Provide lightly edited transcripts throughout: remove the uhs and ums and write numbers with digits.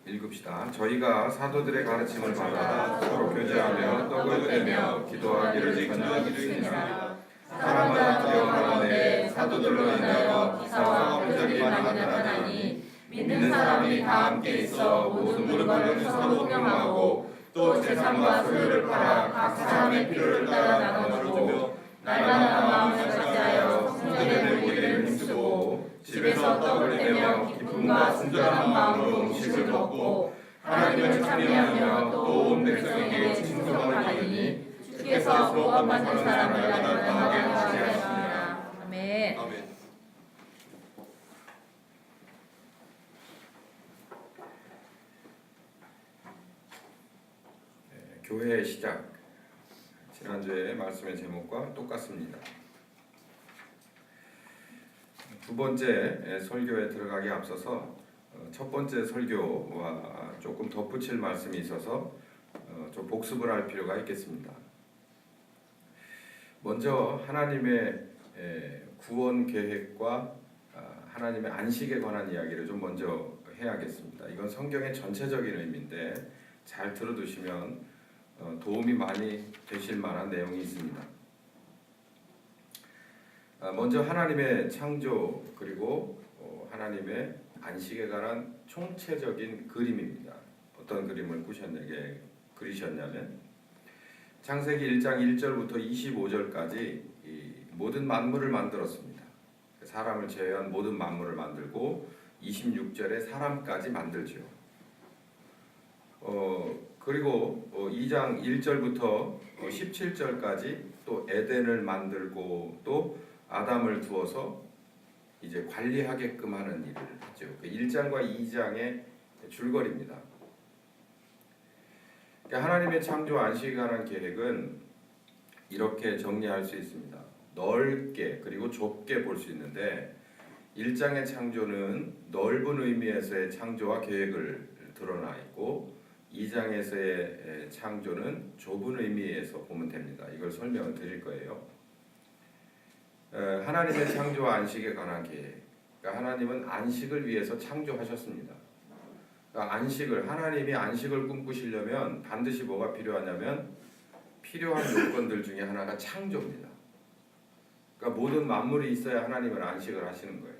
읽읍시다. 저희가 사도들의 가르침을 받아 서로 교제하며 떡을 떼며 기도하기를 권장하기를 사람마다 두려워하는데 사도들로 인하여 기사와 표적이 많이 나타나니 믿는 사람이 다 함께 있어 모든 물건을 서로 공용하고 또 재산과 소유를 팔아 각 사람의 필요를 따라 나눠주며 날마다 마음을 차지하여 성전에 모이기를 힘쓰고 집에서 떡을 떼며 기쁨과 순전한 마음으로 음식을 먹고 하나님을 찬미하며 또 온 백성에게 칭송을 하리니 주께서 구원받는 사람을 나타나게 하시리라. 아멘. 교회의 시작. 지난주에 말씀의 제목과 똑같습니다. 두 번째 설교에 들어가기 앞서서 첫 번째 설교와 조금 덧붙일 말씀이 있어서 좀 복습을 할 필요가 있겠습니다. 먼저 하나님의 구원 계획과 하나님의 안식에 관한 이야기를 좀 먼저 해야겠습니다. 이건 성경의 전체적인 의미인데 잘 들어두시면 도움이 많이 되실 만한 내용이 있습니다. 먼저 하나님의 창조 그리고 하나님의 안식에 관한 총체적인 그림입니다. 어떤 그림을 그리셨냐면 창세기 1장 1절부터 25절까지 모든 만물을 만들었습니다. 사람을 제외한 모든 만물을 만들고 26절에 사람까지 만들죠. 그리고 2장 1절부터 17절까지 또 에덴을 만들고 또 아담을 두어서 이제 관리하게끔 하는 일을 했죠. 1장과 2장의 줄거리입니다. 하나님의 창조 안식에 관한 계획은 이렇게 정리할 수 있습니다. 넓게 그리고 좁게 볼 수 있는데 1장의 창조는 넓은 의미에서의 창조와 계획을 드러나 있고 2장에서의 창조는 좁은 의미에서 보면 됩니다. 이걸 설명을 드릴 거예요. 하나님의 창조와 안식에 관한 계획. 그러니까 하나님은 안식을 위해서 창조하셨습니다. 그러니까 하나님이 안식을 꿈꾸시려면 반드시 뭐가 필요하냐면 필요한 요건들 중에 하나가 창조입니다. 그러니까 모든 만물이 있어야 하나님은 안식을 하시는 거예요.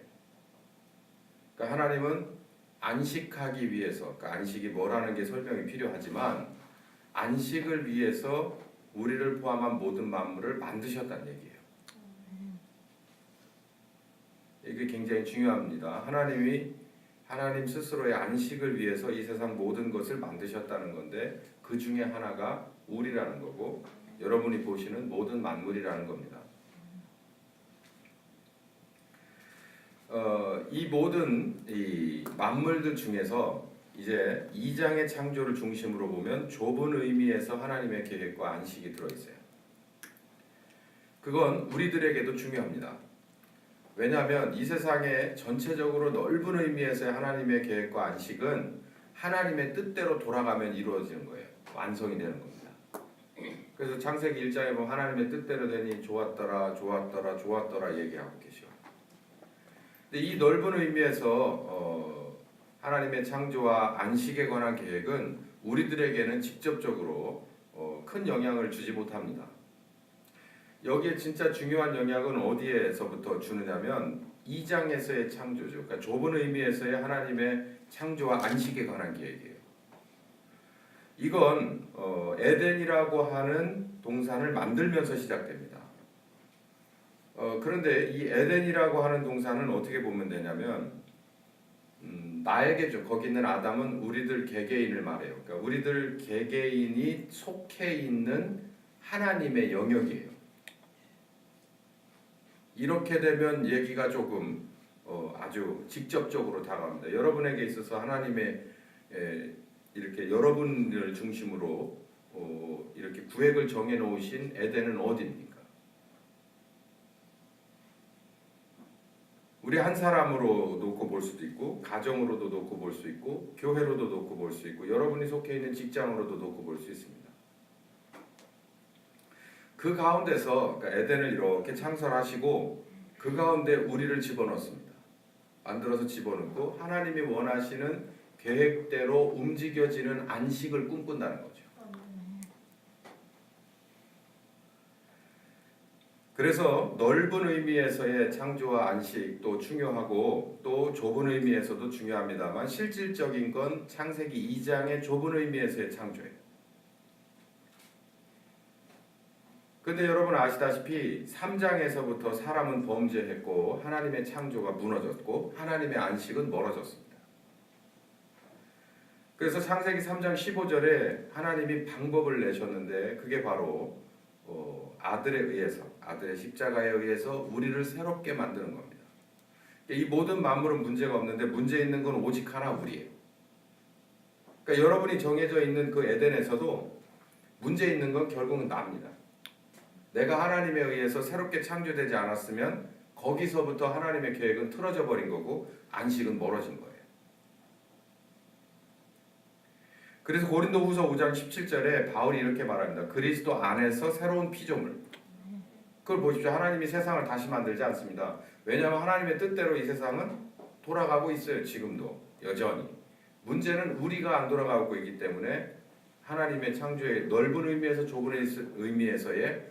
그러니까 하나님은 안식하기 위해서, 그러니까 안식이 뭐라는 게 설명이 필요하지만 안식을 위해서 우리를 포함한 모든 만물을 만드셨다는 얘기예요. 이게 굉장히 중요합니다. 하나님 스스로의 안식을 위해서 이 세상 모든 것을 만드셨다는 건데 그 중에 하나가 우리라는 거고 여러분이 보시는 모든 만물이라는 겁니다. 이 모든 만물들 중에서 이제 2장의 창조를 중심으로 보면 좁은 의미에서 하나님의 계획과 안식이 들어있어요. 그건 우리들에게도 중요합니다. 왜냐하면 이 세상에 전체적으로 넓은 의미에서의 하나님의 계획과 안식은 하나님의 뜻대로 돌아가면 이루어지는 거예요. 완성이 되는 겁니다. 그래서 창세기 1장에 보면 하나님의 뜻대로 되니 좋았더라 얘기하고 계셔. 근데 이 넓은 의미에서 하나님의 창조와 안식에 관한 계획은 우리들에게는 직접적으로 큰 영향을 주지 못합니다. 여기에 진짜 중요한 영향은 어디에서부터 주느냐면 2장에서의 창조죠. 그러니까 좁은 의미에서의 하나님의 창조와 안식에 관한 계획이에요. 이건 에덴이라고 하는 동산을 만들면서 시작됩니다. 그런데 이 에덴이라고 하는 동산은 어떻게 보면 되냐면 나에게죠. 거기 있는 아담은 우리들 개개인을 말해요. 그러니까 우리들 개개인이 속해 있는 하나님의 영역이에요. 이렇게 되면 얘기가 조금 아주 직접적으로 다가옵니다. 여러분에게 있어서 하나님의 이렇게 여러분을 중심으로 이렇게 구획을 정해 놓으신 에덴은 어디입니까? 우리 한 사람으로 놓고 볼 수도 있고 가정으로도 놓고 볼 수 있고 교회로도 놓고 볼 수 있고 여러분이 속해 있는 직장으로도 놓고 볼 수 있습니다. 그 가운데서 그러니까 에덴을 이렇게 창설하시고 그 가운데 우리를 집어넣습니다. 만들어서 집어넣고 하나님이 원하시는 계획대로 움직여지는 안식을 꿈꾼다는 거죠. 그래서 넓은 의미에서의 창조와 안식도 중요하고 또 좁은 의미에서도 중요합니다만 실질적인 건 창세기 2장의 좁은 의미에서의 창조예요. 근데 여러분 아시다시피 3장에서부터 사람은 범죄했고 하나님의 창조가 무너졌고 하나님의 안식은 멀어졌습니다. 그래서 창세기 3장 15절에 하나님이 방법을 내셨는데 그게 바로 아들에 의해서, 아들의 십자가에 의해서 우리를 새롭게 만드는 겁니다. 이 모든 만물은 문제가 없는데 문제 있는 건 오직 하나, 우리예요. 그러니까 여러분이 정해져 있는 그 에덴에서도 문제 있는 건 결국은 납니다. 내가 하나님에 의해서 새롭게 창조되지 않았으면 거기서부터 하나님의 계획은 틀어져 버린 거고 안식은 멀어진 거예요. 그래서 고린도후서 5장 17절에 바울이 이렇게 말합니다. 그리스도 안에서 새로운 피조물. 그걸 보십시오. 하나님이 세상을 다시 만들지 않습니다. 왜냐하면 하나님의 뜻대로 이 세상은 돌아가고 있어요. 지금도 여전히. 문제는 우리가 안 돌아가고 있기 때문에 하나님의 창조의 넓은 의미에서 좁은 의미에서의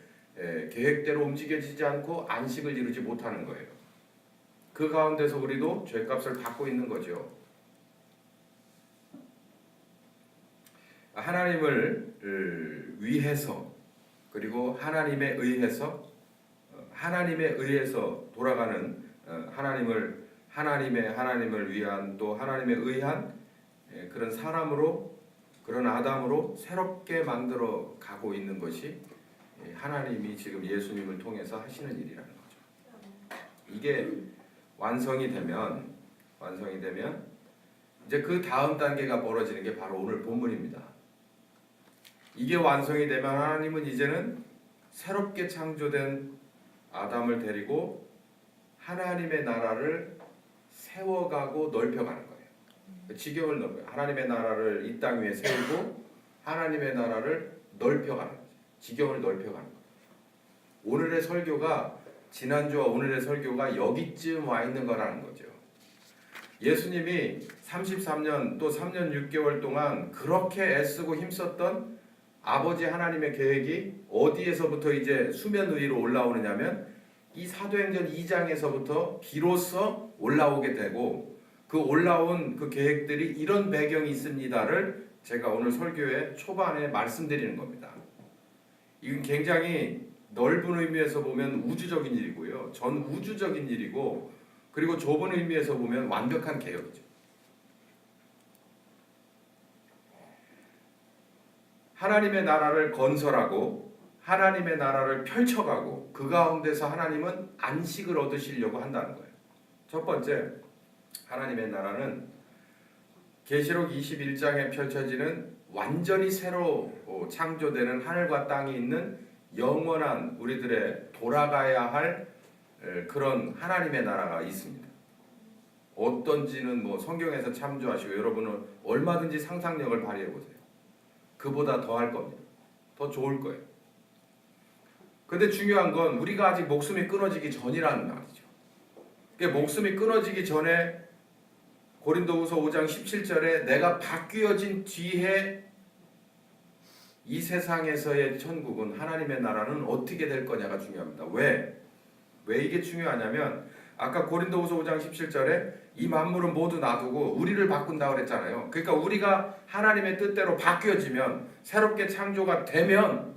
계획대로 움직여지지 않고 안식을 이루지 못하는 거예요. 그 가운데서 우리도 죄값을 받고 있는 거죠. 하나님을 위해서 그리고 하나님에 의해서 돌아가는 하나님을 위한 또 하나님에 의한 그런 사람으로 그런 아담으로 새롭게 만들어 가고 있는 것이 하나님이 지금 예수님을 통해서 하시는 일이라는 거죠. 이게 완성이 되면 이제 그 다음 단계가 벌어지는 게 바로 오늘 본문입니다. 이게 완성이 되면 하나님은 이제는 새롭게 창조된 아담을 데리고 하나님의 나라를 세워가고 넓혀가는 거예요. 지경을 넓혀요. 하나님의 나라를 이 땅 위에 세우고 하나님의 나라를 넓혀가는 거죠. 지경을 넓혀가는 거예요. 오늘의 설교가 지난주와 오늘의 설교가 여기쯤 와 있는 거라는 거죠. 예수님이 33년 또 3년 6개월 동안 그렇게 애쓰고 힘썼던 아버지 하나님의 계획이 어디에서부터 이제 수면 위로 올라오느냐면 이 사도행전 2장에서부터 비로소 올라오게 되고 그 올라온 그 계획들이 이런 배경이 있습니다를 제가 오늘 설교의 초반에 말씀드리는 겁니다. 이건 굉장히 넓은 의미에서 보면 우주적인 일이고요. 전 우주적인 일이고 그리고 좁은 의미에서 보면 완벽한 개혁이죠. 하나님의 나라를 건설하고 하나님의 나라를 펼쳐가고 그 가운데서 하나님은 안식을 얻으시려고 한다는 거예요. 첫 번째, 하나님의 나라는 계시록 21장에 펼쳐지는 완전히 새로 창조되는 하늘과 땅이 있는 영원한 우리들의 돌아가야 할 그런 하나님의 나라가 있습니다. 어떤지는 뭐 성경에서 참조하시고 여러분은 얼마든지 상상력을 발휘해 보세요. 그보다 더 할 겁니다. 더 좋을 거예요. 근데 중요한 건 우리가 아직 목숨이 끊어지기 전이라는 말이죠. 그러니까 목숨이 끊어지기 전에 고린도후서 5장 17절에 내가 바뀌어진 뒤에 이 세상에서의 천국은 하나님의 나라는 어떻게 될 거냐가 중요합니다. 왜 이게 중요하냐면 아까 고린도후서 5장 17절에 이 만물은 모두 놔두고 우리를 바꾼다고 그랬잖아요. 그러니까 우리가 하나님의 뜻대로 바뀌어지면 새롭게 창조가 되면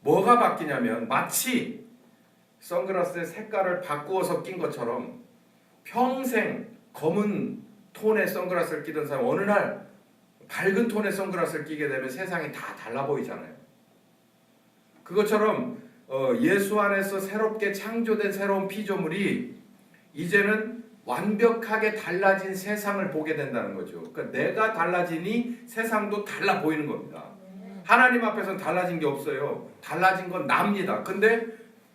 뭐가 바뀌냐면 마치 선글라스의 색깔을 바꾸어서 낀 것처럼 평생 검은 톤의 선글라스를 끼던 사람 어느 날 밝은 톤의 선글라스를 끼게 되면 세상이 다 달라 보이잖아요. 그것처럼 예수 안에서 새롭게 창조된 새로운 피조물이 이제는 완벽하게 달라진 세상을 보게 된다는 거죠. 그러니까 내가 달라지니 세상도 달라 보이는 겁니다. 하나님 앞에서는 달라진 게 없어요. 달라진 건 납니다. 근데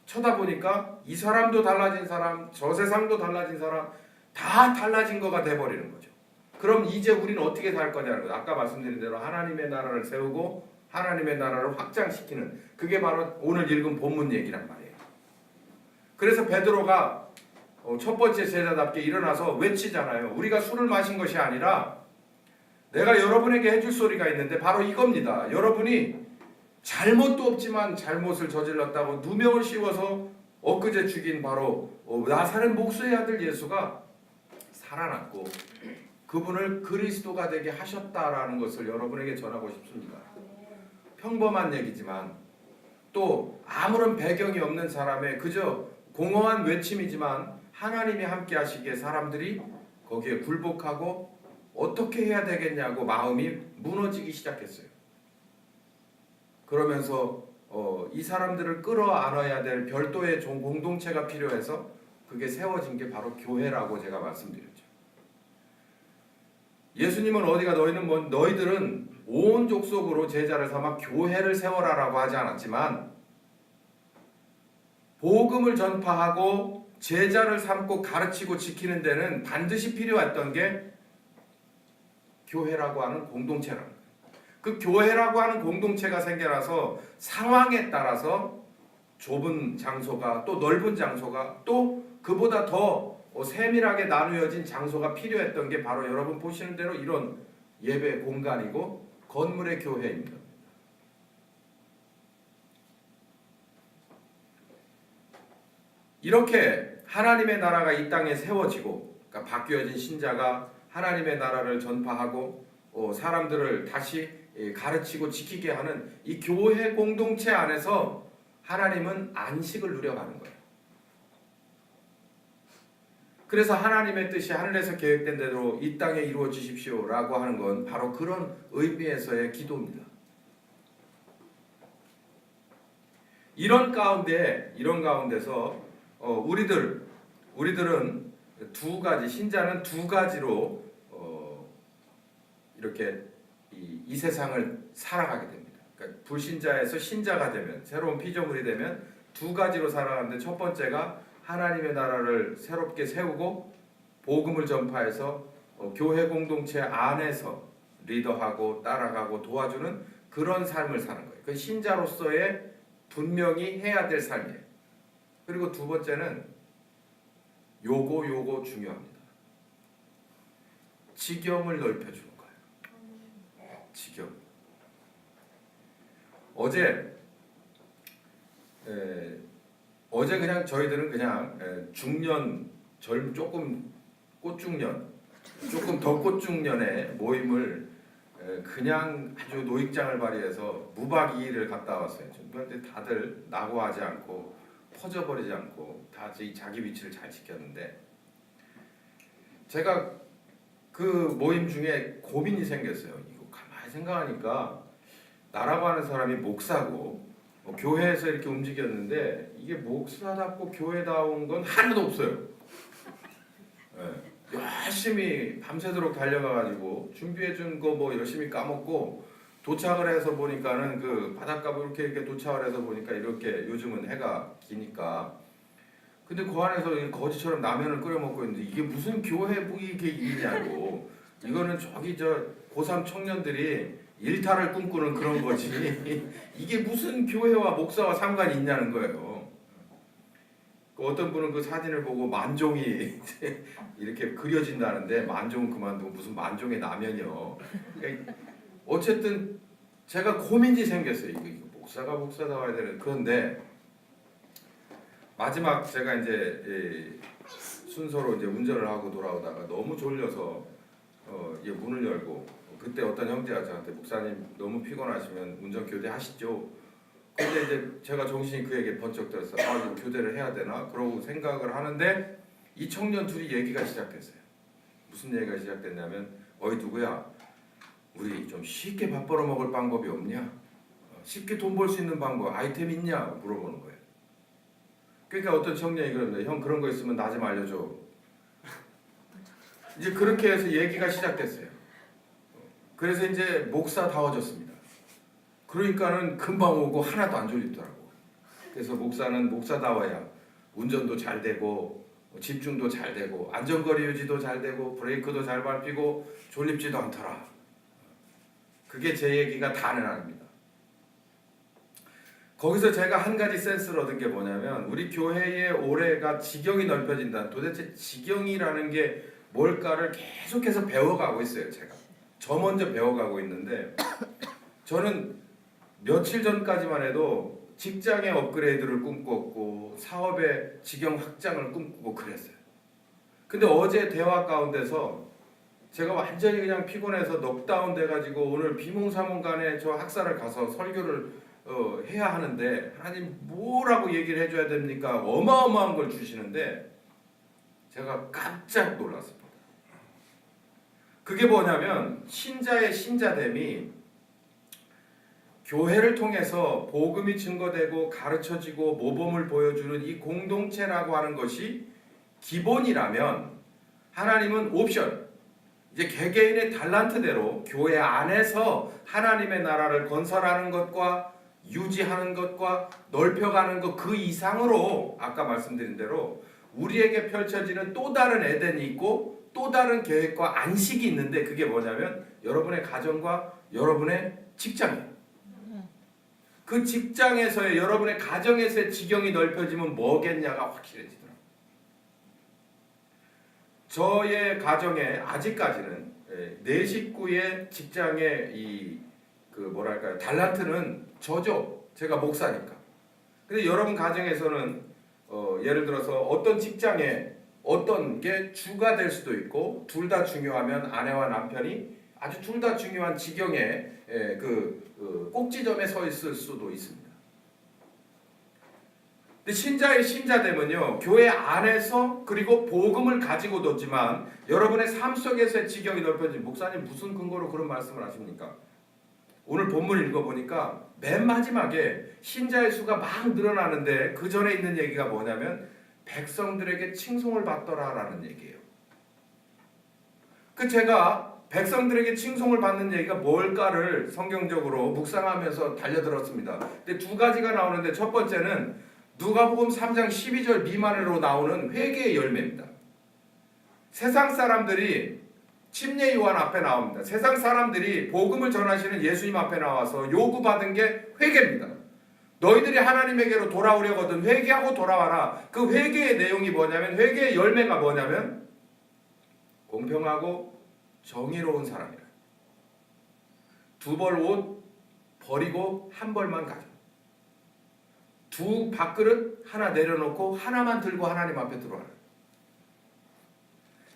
쳐다보니까 이 사람도 달라진 사람, 저 세상도 달라진 사람 다 달라진 거가 돼버리는 거죠. 그럼 이제 우리는 어떻게 살 거냐는 거죠. 아까 말씀드린 대로 하나님의 나라를 세우고 하나님의 나라를 확장시키는 그게 바로 오늘 읽은 본문 얘기란 말이에요. 그래서 베드로가 첫 번째 제자답게 일어나서 외치잖아요. 우리가 술을 마신 것이 아니라 내가 여러분에게 해줄 소리가 있는데 바로 이겁니다. 여러분이 잘못도 없지만 잘못을 저질렀다고 누명을 씌워서 엊그제 죽인 바로 나사렛 목수의 아들 예수가 살아났고 그분을 그리스도가 되게 하셨다라는 것을 여러분에게 전하고 싶습니다. 평범한 얘기지만 또 아무런 배경이 없는 사람의 그저 공허한 외침이지만 하나님이 함께 하시기에 사람들이 거기에 굴복하고 어떻게 해야 되겠냐고 마음이 무너지기 시작했어요. 그러면서 이 사람들을 끌어안아야 될 별도의 공동체가 필요해서 그게 세워진 게 바로 교회라고 제가 말씀드렸죠. 예수님은 어디가 너희들은 온 족속으로 제자를 삼아 교회를 세워라라고 하지 않았지만 복음을 전파하고 제자를 삼고 가르치고 지키는 데는 반드시 필요했던 게 교회라고 하는 공동체라는 거예요. 그 교회라고 하는 공동체가 생겨나서 상황에 따라서 좁은 장소가 또 넓은 장소가 또 그보다 더 세밀하게 나누어진 장소가 필요했던 게 바로 여러분 보시는 대로 이런 예배 공간이고 건물의 교회입니다. 이렇게 하나님의 나라가 이 땅에 세워지고 그러니까 바뀌어진 신자가 하나님의 나라를 전파하고 사람들을 다시 가르치고 지키게 하는 이 교회 공동체 안에서 하나님은 안식을 누려가는 거예요. 그래서 하나님의 뜻이 하늘에서 계획된 대로 이 땅에 이루어지십시오 라고 하는 건 바로 그런 의미에서의 기도입니다. 이런 가운데서 우리들은 두 가지 신자는 두 가지로 이렇게 이 세상을 살아가게 됩니다. 그러니까 불신자에서 신자가 되면 새로운 피조물이 되면 두 가지로 살아가는데 첫 번째가 하나님의 나라를 새롭게 세우고 복음을 전파해서 교회 공동체 안에서 리더하고 따라가고 도와주는 그런 삶을 사는 거예요. 그 신자로서의 분명히 해야 될 삶이에요. 그리고 두 번째는 요거 중요합니다. 지경을 넓혀주는 거예요. 지경. 어제 그냥 저희들은 그냥 중년 조금 꽃중년 조금 더 꽃중년의 모임을 그냥 아주 노익장을 발휘해서 무박 2일을 갔다 왔어요. 그런데 다들 낙오하지 않고 퍼져버리지 않고 다 자기 위치를 잘 지켰는데 제가 그 모임 중에 고민이 생겼어요. 이거 가만히 생각하니까 나라고 하는 사람이 목사고 교회에서 이렇게 움직였는데 이게 목사답고 교회다운 건 하나도 없어요. 열심히 밤새도록 달려가가지고 준비해준 거 뭐 열심히 까먹고 도착을 해서 보니까는 그 바닷가로 이렇게 도착을 해서 보니까 이렇게 요즘은 해가 기니까 근데 그 안에서 거지처럼 라면을 끓여 먹고 있는데 이게 무슨 교회복이 이게 있냐고 이거는 저기 고3 청년들이 일탈을 꿈꾸는 그런 거지 이게 무슨 교회와 목사와 상관이 있냐는 거예요. 어떤 분은 그 사진을 보고 만종이 이렇게 그려진다는데 만종은 그만두고 무슨 만종의 라면이요. 그러니까 어쨌든 제가 고민이 생겼어요. 이거 목사가 목사다워야 되는. 그런데 마지막 제가 이제 순서로 이제 운전을 하고 돌아오다가 너무 졸려서 문을 열고 그때 어떤 형제가 저한테 목사님 너무 피곤하시면 운전 교대하시죠. 근데 이제 제가 정신이 그에게 번쩍 들어서 이거 교대를 해야 되나? 그러고 생각을 하는데 이 청년 둘이 얘기가 시작됐어요. 무슨 얘기가 시작됐냐면 어이 누구야? 우리 좀 쉽게 밥 벌어 먹을 방법이 없냐? 쉽게 돈 벌 수 있는 방법 아이템 있냐? 물어보는 거예요. 그러니까 어떤 청년이 그러는데 형 그런 거 있으면 나 좀 알려줘. 이제 그렇게 해서 얘기가 시작됐어요. 그래서 이제 목사다워졌습니다. 그러니까는 금방 오고 하나도 안 졸리더라고. 그래서 목사는 목사다워야 운전도 잘 되고 집중도 잘 되고 안전거리 유지도 잘 되고 브레이크도 잘 밟히고 졸립지도 않더라. 그게 제 얘기가 다는 아닙니다. 거기서 제가 한 가지 센스를 얻은 게 뭐냐면 우리 교회의 올해가 지경이 넓혀진다. 도대체 지경이라는 게 뭘까를 계속해서 배워가고 있어요. 제가 저 먼저 배워가고 있는데 저는 며칠 전까지만 해도 직장의 업그레이드를 꿈꿨고 사업의 직영 확장을 꿈꾸고 그랬어요. 근데 어제 대화 가운데서 제가 완전히 그냥 피곤해서 넉다운 돼가지고 오늘 비몽사몽간에 저 학사를 가서 설교를 해야 하는데 하나님 뭐라고 얘기를 해줘야 됩니까? 어마어마한 걸 주시는데 제가 깜짝 놀랐습니다. 그게 뭐냐면 신자의 신자됨이 교회를 통해서 복음이 증거되고 가르쳐지고 모범을 보여주는 이 공동체라고 하는 것이 기본이라면 하나님은 옵션, 이제 개개인의 달란트대로 교회 안에서 하나님의 나라를 건설하는 것과 유지하는 것과 넓혀가는 것 그 이상으로 아까 말씀드린 대로 우리에게 펼쳐지는 또 다른 에덴이 있고 또 다른 계획과 안식이 있는데 그게 뭐냐면 여러분의 가정과 여러분의 직장이에요. 그 직장에서의 여러분의 가정에서의 지경이 넓혀지면 뭐겠냐가 확실해지더라고요. 저의 가정에 아직까지는 내 식구의 직장의 달란트는 저죠. 제가 목사니까. 근데 여러분 가정에서는 예를 들어서 어떤 직장에 어떤 게 주가 될 수도 있고 둘 다 중요하면 아내와 남편이 아주 둘 다 중요한 지경에 꼭지점에 서 있을 수도 있습니다. 근데 신자의 신자됨은요 교회 안에서 그리고 복음을 가지고 뒀지만 여러분의 삶 속에서의 지경이 넓혀진 목사님 무슨 근거로 그런 말씀을 하십니까? 오늘 본문 읽어보니까 맨 마지막에 신자의 수가 막 늘어나는데 그 전에 있는 얘기가 뭐냐면 백성들에게 칭송을 받더라라는 얘기예요. 제가 백성들에게 칭송을 받는 얘기가 뭘까를 성경적으로 묵상하면서 달려들었습니다. 근데 두 가지가 나오는데 첫 번째는 누가복음 3장 12절 미만으로 나오는 회개의 열매입니다. 세상 사람들이 침례 요한 앞에 나옵니다. 세상 사람들이 복음을 전하시는 예수님 앞에 나와서 요구받은 게 회개입니다. 너희들이 하나님에게로 돌아오려거든 회개하고 돌아와라. 그 회개의 내용이 뭐냐면 회개의 열매가 뭐냐면 공평하고 정의로운 사람이라. 두 벌 옷 버리고 한 벌만 가져. 두 밥그릇 하나 내려놓고 하나만 들고 하나님 앞에 들어와라.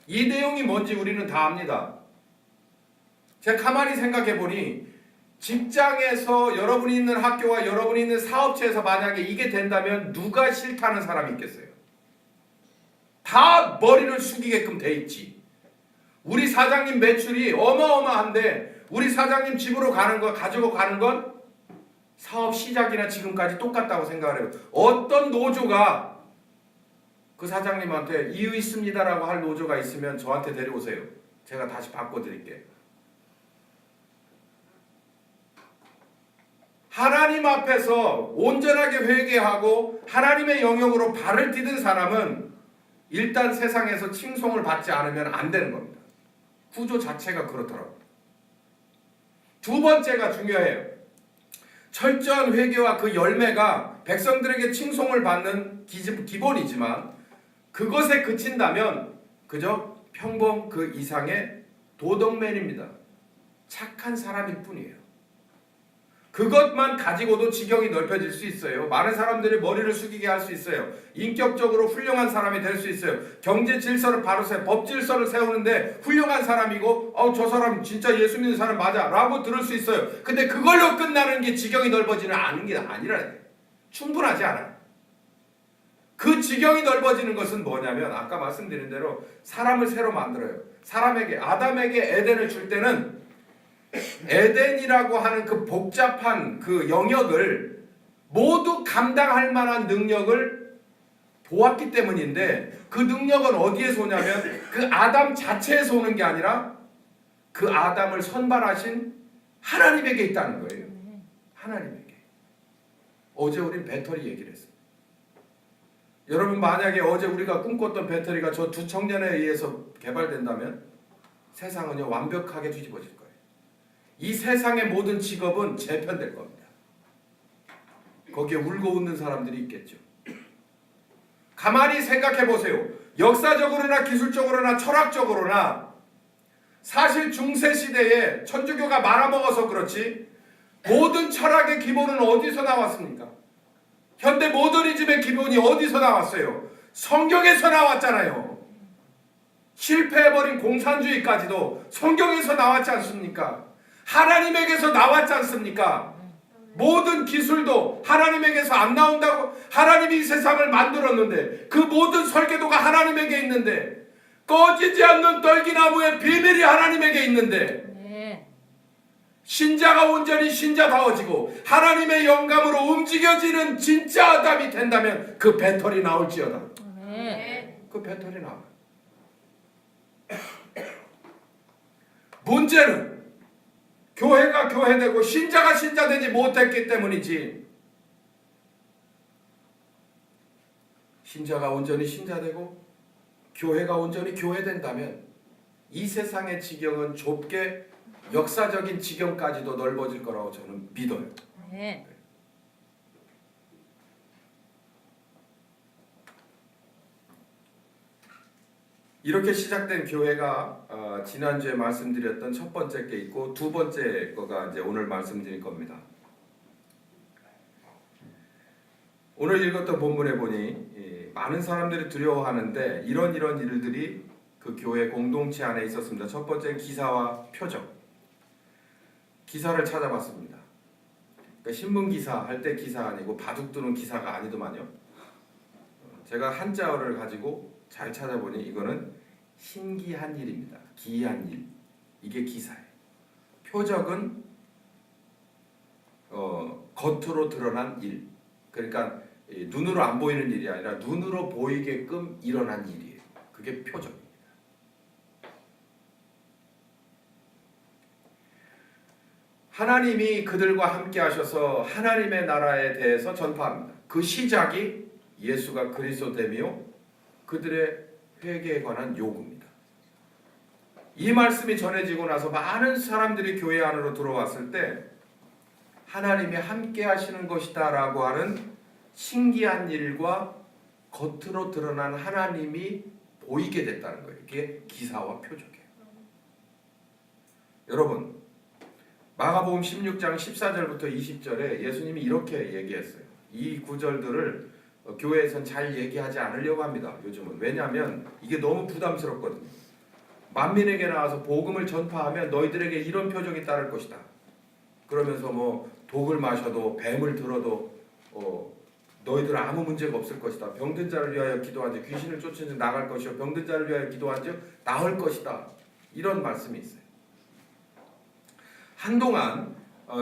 이 내용이 뭔지 우리는 다 압니다. 제가 가만히 생각해 보니 직장에서 여러분이 있는 학교와 여러분이 있는 사업체에서 만약에 이게 된다면 누가 싫다는 사람이 있겠어요? 다 머리를 숙이게끔 돼 있지. 우리 사장님 매출이 어마어마한데 우리 사장님 집으로 가는 거 가지고 가는 건 사업 시작이나 지금까지 똑같다고 생각을 해요. 어떤 노조가 그 사장님한테 이유 있습니다라고 할 노조가 있으면 저한테 데려오세요. 제가 다시 바꿔드릴게요. 하나님 앞에서 온전하게 회개하고 하나님의 영역으로 발을 디딘 사람은 일단 세상에서 칭송을 받지 않으면 안 되는 겁니다. 구조 자체가 그렇더라고요. 두 번째가 중요해요. 철저한 회개와 그 열매가 백성들에게 칭송을 받는 기본이지만 그것에 그친다면 그저 평범 그 이상의 도덕맨입니다. 착한 사람일 뿐이에요. 그것만 가지고도 지경이 넓혀질 수 있어요. 많은 사람들이 머리를 숙이게 할 수 있어요. 인격적으로 훌륭한 사람이 될 수 있어요. 경제 질서를 바로 세워 법 질서를 세우는데 훌륭한 사람이고 저 사람 진짜 예수 믿는 사람 맞아 라고 들을 수 있어요. 근데 그걸로 끝나는 게 지경이 넓어지는 않은 게 아니라 충분하지 않아요. 그 지경이 넓어지는 것은 뭐냐면 아까 말씀드린 대로 사람을 새로 만들어요. 사람에게 아담에게 에덴을 줄 때는 에덴이라고 하는 그 복잡한 그 영역을 모두 감당할 만한 능력을 보았기 때문인데 그 능력은 어디에서 오냐면 그 아담 자체에서 오는 게 아니라 그 아담을 선발하신 하나님에게 있다는 거예요. 하나님에게. 어제 우린 배터리 얘기를 했어요. 여러분 만약에 어제 우리가 꿈꿨던 배터리가 저 두 청년에 의해서 개발된다면 세상은요 완벽하게 뒤집어질 거예요. 이 세상의 모든 직업은 재편될 겁니다. 거기에 울고 웃는 사람들이 있겠죠. 가만히 생각해 보세요. 역사적으로나 기술적으로나 철학적으로나 사실 중세 시대에 천주교가 말아먹어서 그렇지 모든 철학의 기본은 어디서 나왔습니까? 현대 모더니즘의 기본이 어디서 나왔어요? 성경에서 나왔잖아요. 실패해버린 공산주의까지도 성경에서 나왔지 않습니까? 하나님에게서 나왔지 않습니까? 모든 기술도 하나님에게서 안 나온다고. 하나님이 이 세상을 만들었는데 그 모든 설계도가 하나님에게 있는데, 꺼지지 않는 떨기나무의 비밀이 하나님에게 있는데, 신자가 온전히 신자다워지고 하나님의 영감으로 움직여지는 진짜 아담이 된다면 그 배터리 나올지어다. 그 배터리 나와. 문제는 교회가 교회되고 신자가 신자되지 못했기 때문이지. 신자가 온전히 신자되고 교회가 온전히 교회된다면 이 세상의 지경은 좁게 역사적인 지경까지도 넓어질 거라고 저는 믿어요. 네. 이렇게 시작된 교회가 지난주에 말씀드렸던 첫 번째 게 있고, 두 번째 거가 이제 오늘 말씀드릴 겁니다. 오늘 읽었던 본문에 보니 많은 사람들이 두려워하는데 이런 일들이 그 교회 공동체 안에 있었습니다. 첫 번째는 기사와 표적. 기사를 찾아봤습니다. 그러니까 신문 기사 할 때 기사 아니고 바둑 두는 기사가 아니더만요. 제가 한자어를 가지고 잘 찾아보니 이거는 신기한 일입니다. 기이한 일. 이게 기사예요. 표적은 겉으로 드러난 일. 그러니까 눈으로 안 보이는 일이 아니라 눈으로 보이게끔 일어난 일이에요. 그게 표적입니다. 하나님이 그들과 함께 하셔서 하나님의 나라에 대해서 전파합니다. 그 시작이 예수가 그리스도됨이요 그들의 회개에 관한 요구입니다. 이 말씀이 전해지고 나서 많은 사람들이 교회 안으로 들어왔을 때 하나님이 함께 하시는 것이다 라고 하는 신기한 일과 겉으로 드러난 하나님이 보이게 됐다는 거예요. 이게 기사와 표적이에요. 여러분, 마가복음 16장 14절부터 20절에 예수님이 이렇게 얘기했어요. 이 구절들을 교회에선 잘 얘기하지 않으려고 합니다. 요즘은. 왜냐하면 이게 너무 부담스럽거든요. 만민에게 나와서 복음을 전파하면 너희들에게 이런 표적이 따를 것이다. 그러면서 뭐 독을 마셔도 뱀을 들어도 너희들은 아무 문제가 없을 것이다. 병든 자를 위하여 기도한지 귀신을 쫓은 자 나갈 것이요 병든 자를 위하여 기도한지 나을 것이다. 이런 말씀이 있어요. 한동안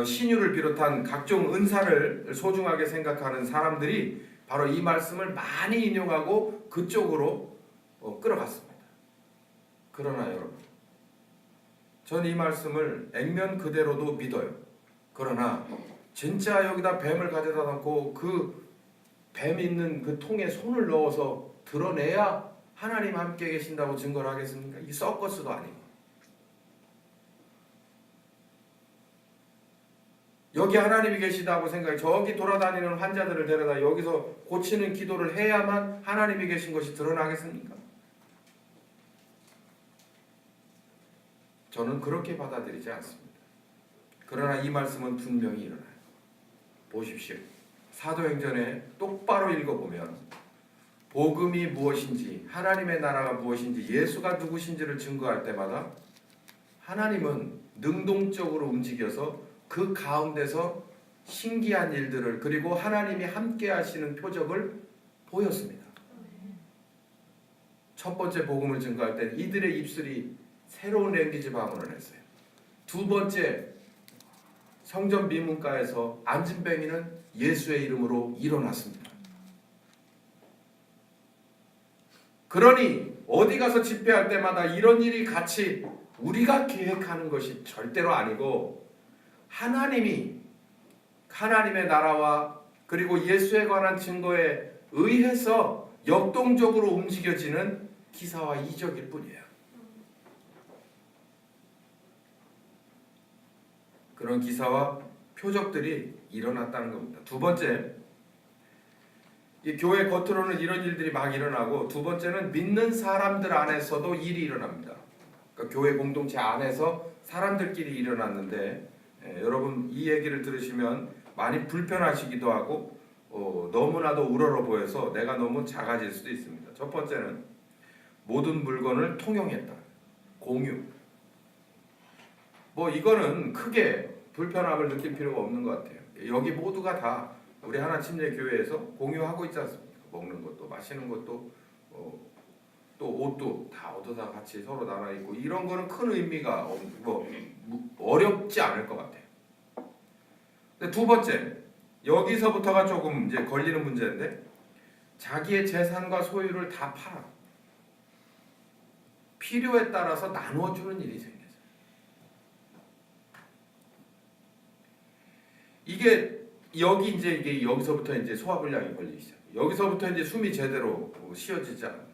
신유를 비롯한 각종 은사를 소중하게 생각하는 사람들이 바로 이 말씀을 많이 인용하고 그쪽으로 끌어갔습니다. 그러나 여러분, 전 이 말씀을 액면 그대로도 믿어요. 그러나 진짜 여기다 뱀을 가져다 놓고 그 뱀 있는 그 통에 손을 넣어서 드러내야 하나님 함께 계신다고 증거를 하겠습니까? 이 서커스도 아니고. 여기 하나님이 계시다고 생각해 저기 돌아다니는 환자들을 데려다 여기서 고치는 기도를 해야만 하나님이 계신 것이 드러나겠습니까? 저는 그렇게 받아들이지 않습니다. 그러나 이 말씀은 분명히 일어나요. 보십시오. 사도행전에 똑바로 읽어보면 복음이 무엇인지, 하나님의 나라가 무엇인지, 예수가 누구신지를 증거할 때마다 하나님은 능동적으로 움직여서 그 가운데서 신기한 일들을, 그리고 하나님이 함께 하시는 표적을 보였습니다. 첫 번째 복음을 증거할 때 이들의 입술이 새로운 랭귀지 방언을 했어요. 두 번째, 성전 미문가에서 안진뱅이는 예수의 이름으로 일어났습니다. 그러니 어디 가서 집회할 때마다 이런 일이 같이 우리가 계획하는 것이 절대로 아니고 하나님이 하나님의 나라와 그리고 예수에 관한 증거에 의해서 역동적으로 움직여지는 기사와 이적일 뿐이에요. 그런 기사와 표적들이 일어났다는 겁니다. 두 번째, 이 교회 겉으로는 이런 일들이 막 일어나고, 두 번째는 믿는 사람들 안에서도 일이 일어납니다. 그러니까 교회 공동체 안에서 사람들끼리 일어났는데 여러분 이 얘기를 들으시면 많이 불편하시기도 하고 너무나도 우러러 보여서 내가 너무 작아질 수도 있습니다. 첫 번째는 모든 물건을 통용했다. 공유. 뭐 이거는 크게 불편함을 느낄 필요가 없는 것 같아요. 여기 모두가 다 우리 하나침례교회에서 공유하고 있지 않습니까? 먹는 것도 마시는 것도 또 옷도 다 얻어서 같이 서로 나눠 입고 이런 거는 큰 의미가 어렵지 않을 것 같아요. 근데 두 번째, 여기서부터가 조금 이제 걸리는 문제인데 자기의 재산과 소유를 다 팔아 필요에 따라서 나누어주는 일이 생겼어요. 이게 여기서부터 이제 소화불량이 걸리기 시작. 여기서부터 이제 숨이 제대로 쉬어지지 않아요.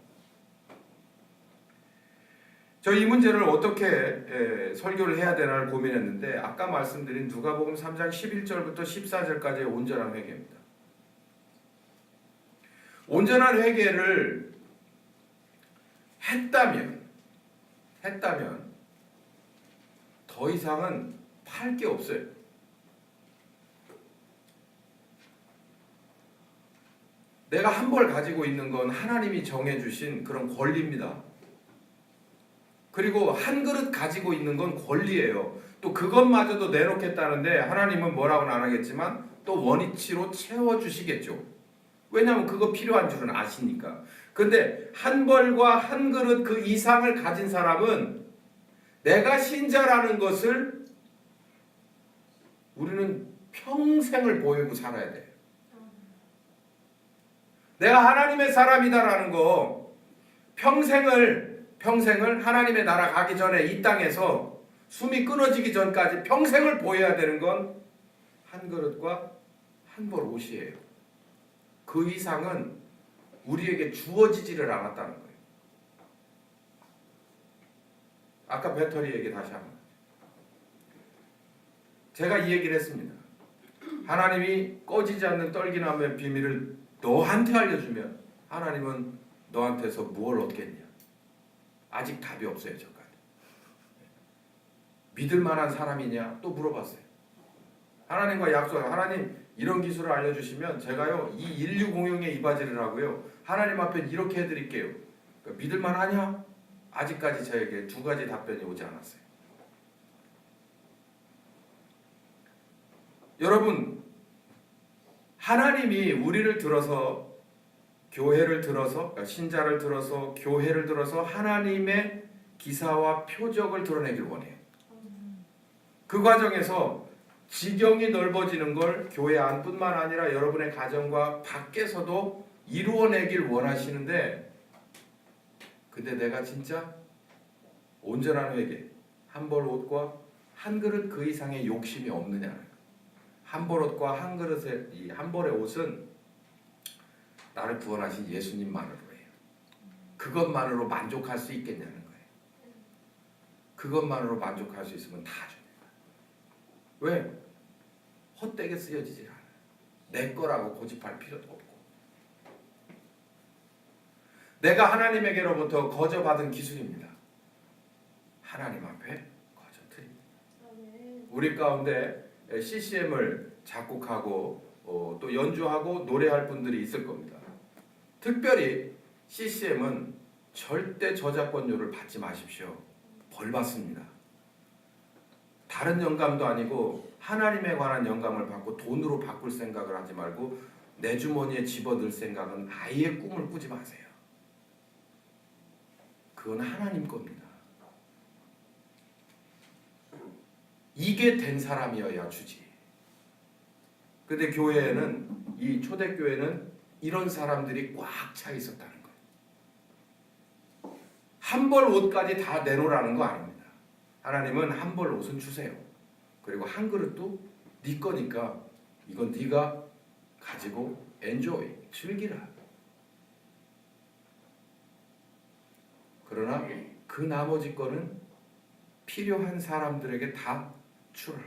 저 이 문제를 어떻게 설교를 해야 되나를 고민했는데 아까 말씀드린 누가복음 3장 11절부터 14절까지의 온전한 회개입니다. 온전한 회개를 했다면 더 이상은 팔 게 없어요. 내가 한 벌 가지고 있는 건 하나님이 정해주신 그런 권리입니다. 그리고 한 그릇 가지고 있는 건 권리예요. 또 그것마저도 내놓겠다는데 하나님은 뭐라고는 안 하겠지만 또 원위치로 채워주시겠죠. 왜냐하면 그거 필요한 줄은 아시니까. 근데 한 벌과 한 그릇 그 이상을 가진 사람은 내가 신자라는 것을 우리는 평생을 보이고 살아야 돼요. 내가 하나님의 사람이다라는 거 평생을 하나님의 나라 가기 전에 이 땅에서 숨이 끊어지기 전까지 평생을 보여야 되는 건 한 그릇과 한 벌 옷이에요. 그 이상은 우리에게 주어지지를 않았다는 거예요. 아까 배터리 얘기 다시 한번. 제가 이 얘기를 했습니다. 하나님이 꺼지지 않는 떨기나무의 비밀을 너한테 알려주면 하나님은 너한테서 무엇을 얻겠냐? 아직 답이 없어요. 저까지. 믿을 만한 사람이냐? 또 물어봤어요. 하나님과 약속해요. 하나님 이런 기술을 알려주시면 제가요 이 인류 공용에 이바지를 하고요 하나님 앞에 이렇게 해드릴게요. 그러니까 믿을 만하냐? 아직까지 저에게 두 가지 답변이 오지 않았어요. 여러분 하나님이 우리를 들어서 교회를 들어서 그러니까 신자를 들어서 교회를 들어서 하나님의 기사와 표적을 드러내길 원해요. 그 과정에서 지경이 넓어지는 걸 교회 안뿐만 아니라 여러분의 가정과 밖에서도 이루어내길 원하시는데 근데 내가 진짜 온전한 회개, 한 벌 옷과 한 그릇 그 이상의 욕심이 없느냐는 거예요. 한 벌 옷과 한 그릇의 이 한 벌의 옷은 나를 구원하신 예수님만으로 해요. 그것만으로 만족할 수 있겠냐는 거예요. 그것만으로 만족할 수 있으면 다 줍니다. 왜? 헛되게 쓰여지질 않아요. 내 거라고 고집할 필요도 없고 내가 하나님에게로부터 거저받은 기술입니다. 하나님 앞에 거저드립니다. 우리 가운데 CCM을 작곡하고 또 연주하고 노래할 분들이 있을 겁니다. 특별히 CCM은 절대 저작권료를 받지 마십시오. 벌 받습니다. 다른 영감도 아니고 하나님에 관한 영감을 받고 돈으로 바꿀 생각을 하지 말고 내 주머니에 집어넣을 생각은 아예 꿈을 꾸지 마세요. 그건 하나님 겁니다. 이게 된 사람이어야 주지. 근데 교회에는 이 초대교회는 이런 사람들이 꽉 차 있었다는 거예요. 한 벌 옷까지 다 내놓으라는 거 아닙니다. 하나님은 한 벌 옷은 주세요. 그리고 한 그릇도 네 거니까 이건 네가 가지고 엔조이, 즐기라. 그러나 그 나머지 거는 필요한 사람들에게 다 주라.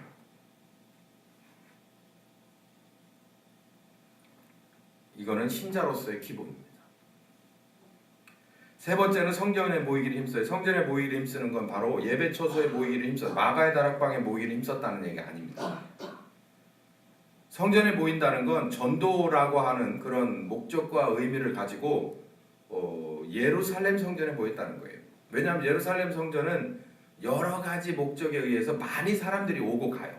이거는 신자로서의 기본입니다. 세 번째는 성전에 모이기를 힘써요. 성전에 모이기를 힘쓰는 건 바로 예배 처소에 모이기를 힘써. 마가의 다락방에 모이기를 힘썼다는 얘기가 아닙니다. 성전에 모인다는 건 전도라고 하는 그런 목적과 의미를 가지고 예루살렘 성전에 모였다는 거예요. 왜냐하면 예루살렘 성전은 여러 가지 목적에 의해서 많이 사람들이 오고 가요.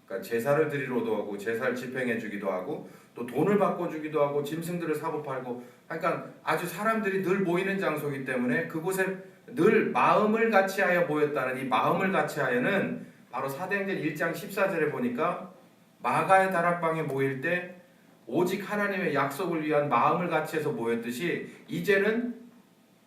그러니까 제사를 드리러도 하고 제사를 집행해 주기도 하고 또 돈을 바꿔주기도 하고 짐승들을 사고 팔고, 그러니까 아주 사람들이 늘 모이는 장소이기 때문에 그곳에 늘 마음을 같이하여 모였다는 이 마음을 같이하여는 바로 사도행전 1장 14절에 보니까 마가의 다락방에 모일 때 오직 하나님의 약속을 위한 마음을 같이해서 모였듯이 이제는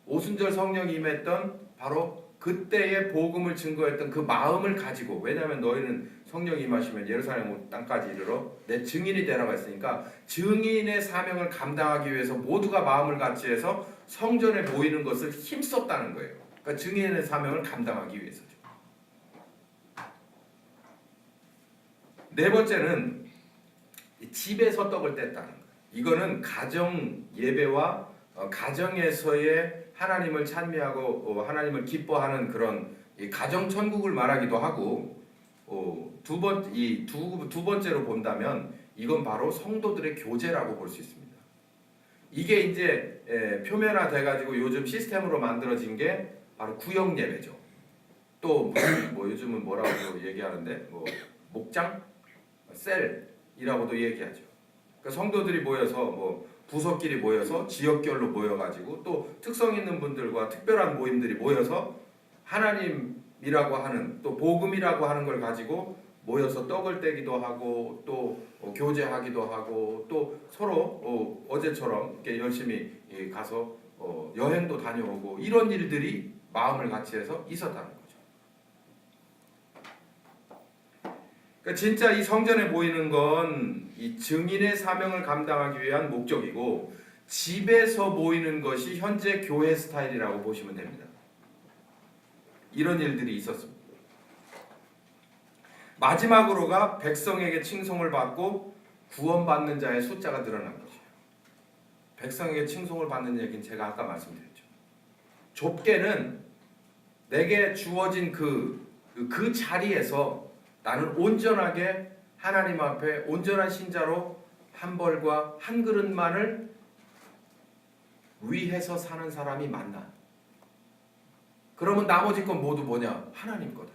오순절 성령이 임했던 바로 그때의 복음을 증거했던 그 마음을 가지고, 왜냐하면 너희는 성령이 임하시면 예루살렘 땅까지 이르러 내 증인이 되라고 했으니까 증인의 사명을 감당하기 위해서 모두가 마음을 같이해서 성전에 모이는 것을 힘썼다는 거예요. 그러니까 증인의 사명을 감당하기 위해서죠. 네 번째는 집에서 떡을 뗐다는 거예요. 이거는 가정 예배와 가정에서의 하나님을 찬미하고 하나님을 기뻐하는 그런 가정 천국을 말하기도 하고, 두 번째로 본다면 이건 바로 성도들의 교제라고 볼 수 있습니다. 이게 이제 표면화돼 가지고 요즘 시스템으로 만들어진 게 바로 구역 예배죠. 또 뭐 요즘은 뭐라고 얘기하는데 목장, 셀이라고도 얘기하죠. 그러니까 성도들이 모여서 부서끼리 모여서 지역별로 모여가지고 또 특성 있는 분들과 특별한 모임들이 모여서 하나님이라고 하는 또 복음이라고 하는 걸 가지고 모여서 떡을 떼기도 하고 또 교제하기도 하고 또 서로 어제처럼 이렇게 열심히 가서 여행도 다녀오고 이런 일들이 마음을 같이해서 있었다는 거죠. 그러니까 진짜 이 성전에 모이는 건 이 증인의 사명을 감당하기 위한 목적이고, 집에서 모이는 것이 현재 교회 스타일이라고 보시면 됩니다. 이런 일들이 있었습니다. 마지막으로가 백성에게 칭송을 받고 구원받는 자의 숫자가 늘어난 것이에요. 백성에게 칭송을 받는 얘기는 제가 아까 말씀드렸죠. 좁게는 내게 주어진 그 자리에서 나는 온전하게 하나님 앞에 온전한 신자로 한 벌과 한 그릇만을 위해서 사는 사람이 많나? 그러면 나머지 건 모두 뭐냐? 하나님 거다.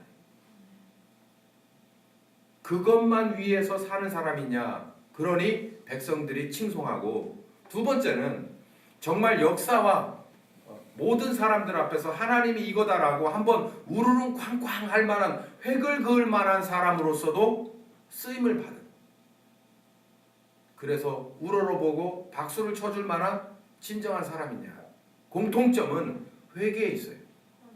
그것만 위해서 사는 사람이냐? 그러니 백성들이 칭송하고, 두 번째는 정말 역사와 모든 사람들 앞에서 하나님이 이거다라고 한번 우르릉 쾅쾅 할 만한, 획을 그을 만한 사람으로서도 쓰임을 받은, 그래서 우러러보고 박수를 쳐줄 만한 진정한 사람이냐. 공통점은 회개에 있어요.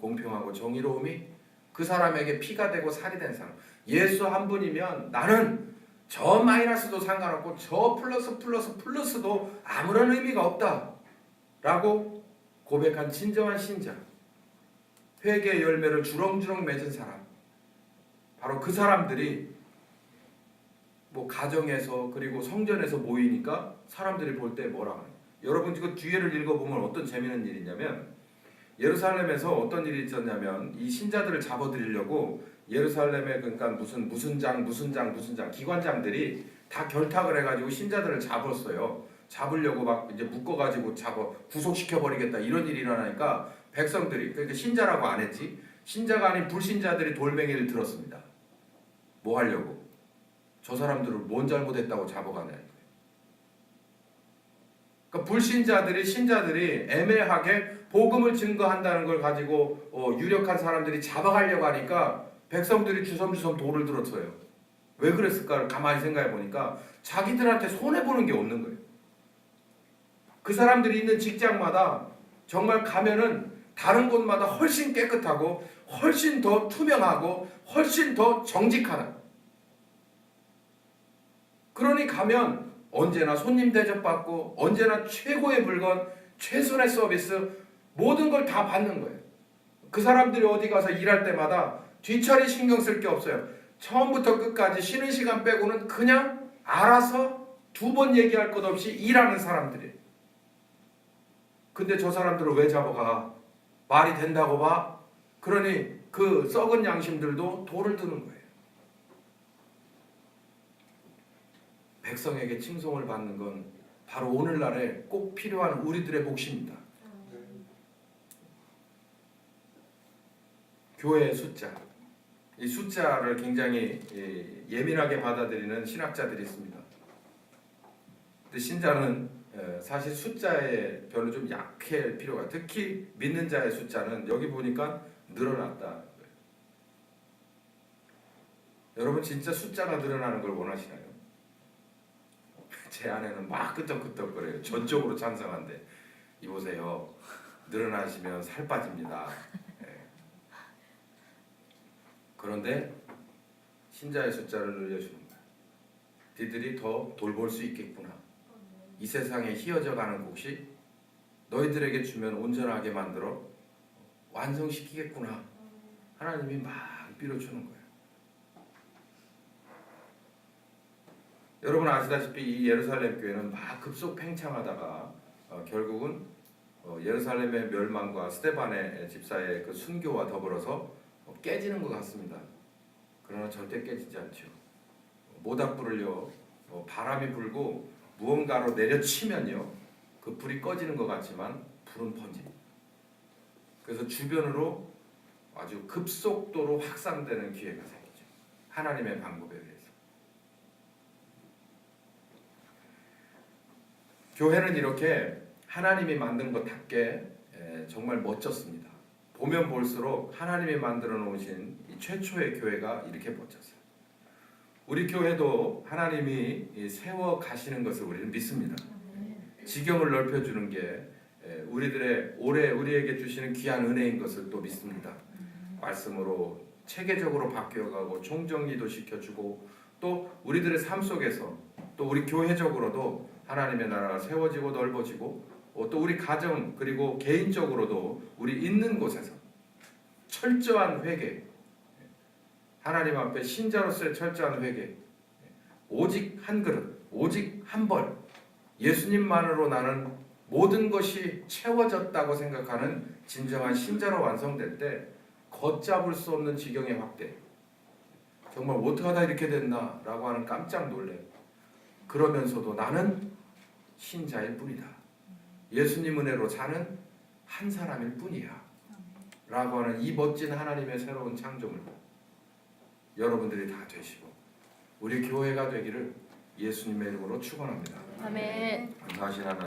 공평하고 정의로움이 그 사람에게 피가 되고 살이 된 사람. 예수 한 분이면 나는 저 마이너스도 상관없고 저 플러스도 아무런 의미가 없다 라고 고백한 진정한 신자, 회개의 열매를 주렁주렁 맺은 사람, 바로 그 사람들이 가정에서 그리고 성전에서 모이니까 사람들이 볼 때 뭐라 하냐. 여러분 이거 뒤에를 읽어보면 어떤 재미있는 일이냐면, 예루살렘에서 어떤 일이 있었냐면 이 신자들을 잡아들이려고 예루살렘에 그러니까 무슨 장 기관장들이 다 결탁을 해가지고 신자들을 잡았어요. 잡으려고 막 이제 묶어가지고 구속시켜 버리겠다 이런 일이 일어나니까 백성들이, 그러니까 신자라고 안 했지, 신자가 아닌 불신자들이 돌멩이를 들었습니다. 뭐 하려고? 저 사람들을 뭔 잘못했다고 잡아가냐. 그러니까 불신자들이 신자들이 애매하게 복음을 증거한다는 걸 가지고 유력한 사람들이 잡아가려고 하니까 백성들이 주섬주섬 돌을 들었어요. 왜 그랬을까를 가만히 생각해 보니까 자기들한테 손해보는 게 없는 거예요. 그 사람들이 있는 직장마다 정말 가면은 다른 곳마다 훨씬 깨끗하고 훨씬 더 투명하고 훨씬 더 정직하다. 그러니 가면 언제나 손님 대접받고 언제나 최고의 물건, 최선의 서비스, 모든 걸 다 받는 거예요. 그 사람들이 어디 가서 일할 때마다 뒤처리 신경 쓸 게 없어요. 처음부터 끝까지 쉬는 시간 빼고는 그냥 알아서 두 번 얘기할 것 없이 일하는 사람들이에요. 근데 저 사람들을 왜 잡아가? 말이 된다고 봐? 그러니 그 썩은 양심들도 돌을 드는 거예요. 백성에게 칭송을 받는 건 바로 오늘날에 꼭 필요한 우리들의 몫입니다. 교회의 숫자, 이 숫자를 굉장히 예민하게 받아들이는 신학자들이 있습니다. 근데 신자는 사실 숫자에 별로 좀 약할 필요가, 특히 믿는 자의 숫자는 여기 보니까 늘어났다. 여러분 진짜 숫자가 늘어나는 걸 원하시나요? 제 아내는 막 끄떡끄떡거려요. 전적으로 찬성한데 이보세요. 늘어나시면 살 빠집니다. 그런데 신자의 숫자를 늘려주는 거야. 니들이 더 돌볼 수 있겠구나. 이 세상에 휘어져 가는 곳이 너희들에게 주면 온전하게 만들어 완성시키겠구나. 하나님이 막 밀어주는 거예요. 여러분 아시다시피 이 예루살렘 교회는 막 급속 팽창하다가 결국은 예루살렘의 멸망과 스데반의 집사의 그 순교와 더불어서 깨지는 것 같습니다. 그러나 절대 깨지지 않죠. 모닥불을요, 바람이 불고 무언가로 내려치면요, 그 불이 꺼지는 것 같지만 불은 번집니다. 그래서 주변으로 아주 급속도로 확산되는 기회가 생기죠. 하나님의 방법에 의해서. 교회는 이렇게 하나님이 만든 것답게 정말 멋졌습니다. 보면 볼수록 하나님이 만들어 놓으신 이 최초의 교회가 이렇게 멋졌어요. 우리 교회도 하나님이 세워 가시는 것을 우리는 믿습니다. 지경을 넓혀주는 게 우리들의 올해 우리에게 주시는 귀한 은혜인 것을 또 믿습니다. 말씀으로 체계적으로 바뀌어가고 총정리도 시켜주고 또 우리들의 삶 속에서 또 우리 교회적으로도 하나님의 나라가 세워지고 넓어지고 또 우리 가정 그리고 개인적으로도 우리 있는 곳에서 철저한 회개, 하나님 앞에 신자로서의 철저한 회개, 오직 한 그릇, 오직 한 벌, 예수님만으로 나는 모든 것이 채워졌다고 생각하는 진정한 신자로 완성될 때 걷잡을 수 없는 지경의 확대, 정말 어떻게 하다 이렇게 됐나라고 하는 깜짝 놀래. 그러면서도 나는 신자일 뿐이다. 예수님 은혜로 사는 한 사람일 뿐이야. 라고 하는 이 멋진 하나님의 새로운 창조물 여러분들이 다 되시고 우리 교회가 되기를 예수님의 이름으로 축원합니다. 아멘. 감사하신 하나님.